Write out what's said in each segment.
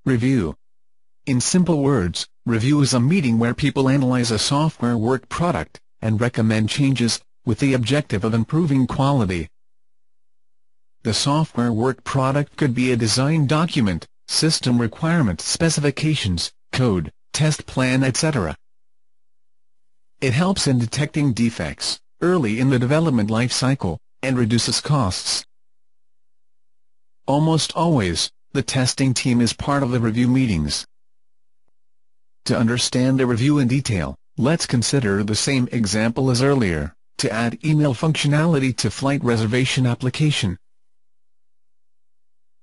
Review. In simple words, review is a meeting where people analyze a software work product, and recommend changes, with the objective of improving quality. The software work product could be a design document, system requirement specifications, code, test plan, etc. It helps in detecting defects early in the development life cycle, and reduces costs. Almost always, the testing team is part of the review meetings. To understand the review in detail, let's consider the same example as earlier, to add email functionality to flight reservation application,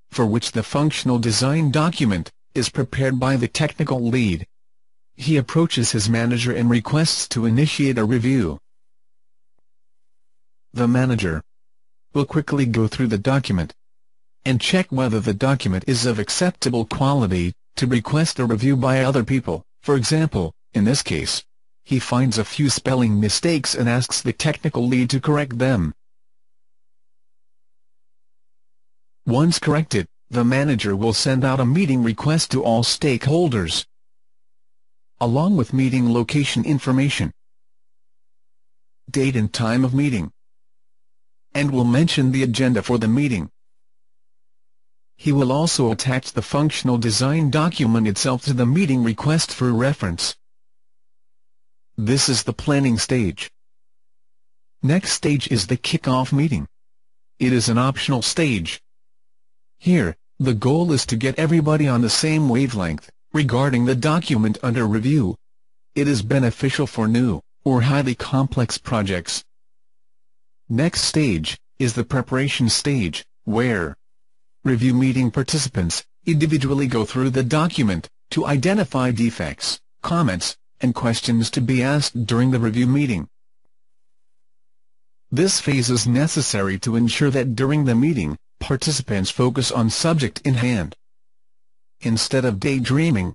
for which the functional design document is prepared by the technical lead. He approaches his manager and requests to initiate a review. The manager will quickly go through the document and check whether the document is of acceptable quality, to request a review by other people. For example, in this case, he finds a few spelling mistakes and asks the technical lead to correct them. Once corrected, the manager will send out a meeting request to all stakeholders, along with meeting location information, date and time of meeting, and will mention the agenda for the meeting. He will also attach the functional design document itself to the meeting request for reference. This is the planning stage. Next stage is the kickoff meeting. It is an optional stage. Here, the goal is to get everybody on the same wavelength regarding the document under review. It is beneficial for new or highly complex projects. Next stage is the preparation stage, where review meeting participants individually go through the document to identify defects, comments, and questions to be asked during the review meeting. This phase is necessary to ensure that during the meeting, participants focus on subject in hand, instead of daydreaming.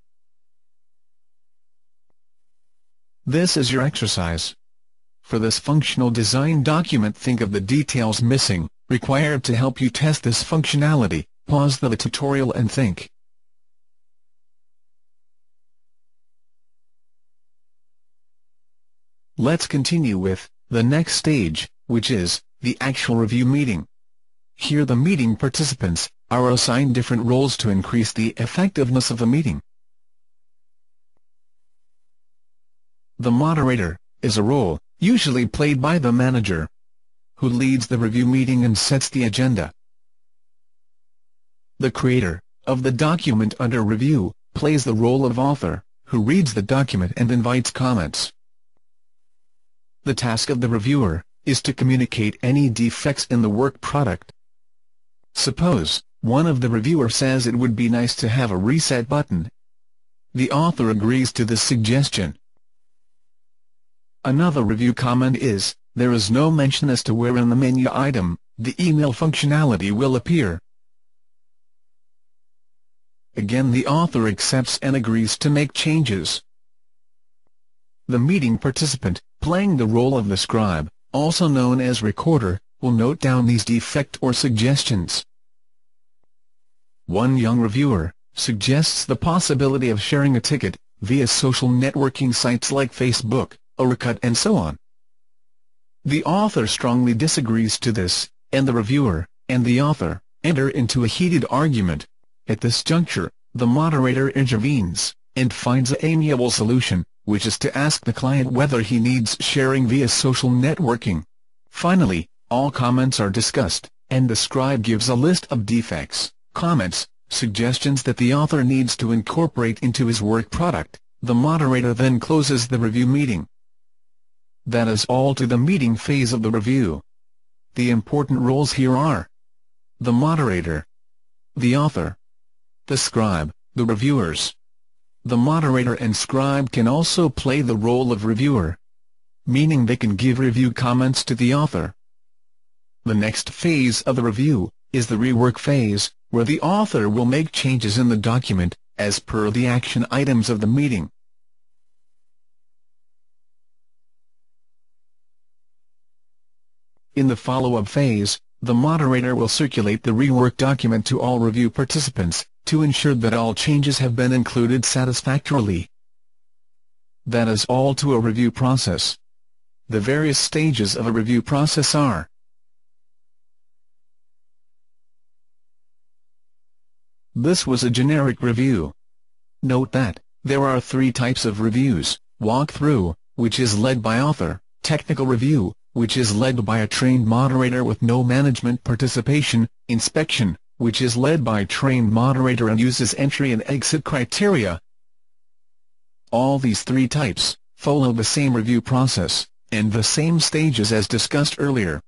This is your exercise. For this functional design document, think of the details missing, required to help you test this functionality. Pause the tutorial and think. Let's continue with the next stage, which is the actual review meeting. Here the meeting participants are assigned different roles to increase the effectiveness of the meeting. The moderator is a role usually played by the manager, who leads the review meeting and sets the agenda. The creator of the document under review plays the role of author, who reads the document and invites comments. The task of the reviewer is to communicate any defects in the work product. Suppose one of the reviewer says it would be nice to have a reset button. The author agrees to this suggestion. Another review comment is, there is no mention as to where in the menu item the email functionality will appear. Again, the author accepts and agrees to make changes. The meeting participant, playing the role of the scribe, also known as recorder, will note down these defects or suggestions. One young reviewer suggests the possibility of sharing a ticket via social networking sites like Facebook, Orkut, and so on. The author strongly disagrees to this, and the reviewer and the author enter into a heated argument. At this juncture, the moderator intervenes and finds an amiable solution, which is to ask the client whether he needs sharing via social networking. Finally, all comments are discussed, and the scribe gives a list of defects, comments, suggestions that the author needs to incorporate into his work product. The moderator then closes the review meeting. That is all to the meeting phase of the review. The important roles here are the moderator, the author, the scribe, the reviewers. The moderator and scribe can also play the role of reviewer, meaning they can give review comments to the author. The next phase of the review is the rework phase, where the author will make changes in the document as per the action items of the meeting. In the follow-up phase, the moderator will circulate the rework document to all review participants, to ensure that all changes have been included satisfactorily. That is all to a review process. The various stages of a review process are: this was a generic review. Note that there are three types of reviews: walkthrough, which is led by author; technical review, which is led by a trained moderator with no management participation; inspection, which is led by a trained moderator and uses entry and exit criteria. All these three types follow the same review process, and the same stages as discussed earlier.